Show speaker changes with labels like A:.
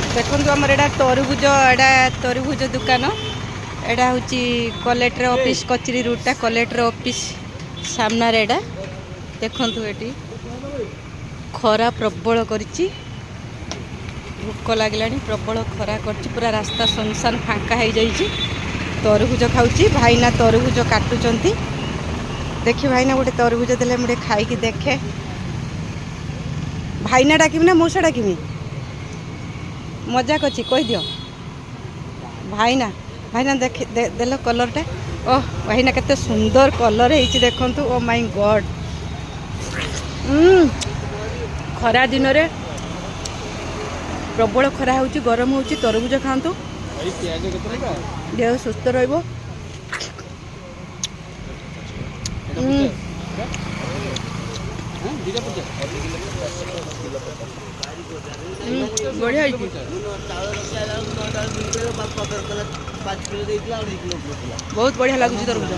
A: देखो आमर एटा तरबुज एटा तरबुज दुकान एटा हूँ कलेक्टर ऑफिस कचेरी रूटा कलेक्टर ऑफिस सामना एटा देखु ये खरा प्रबल करिछि भूक लगे प्रबल खरा कर पूरा रास्ता सुनसान फांका हो जाइए तरबुज खाऊँ भाईना तरबुज काटुंट देखी भाईना गोटे तरबुज देले मुझे खाई देखे भाईना डाकमी ना मौसा डाकमी मजाक अच्छी कह दियो भाईना भाईना देख देल कलरटा ओह भाईना केते सुंदर कलर है देखंतु ओ माय गॉड खरा दिन रे प्रबल खरा होची गरम होची तरबुज खांतु देह सुस्थ रहिबो बढ़िया बहुत बढ़िया लगुच तरबुज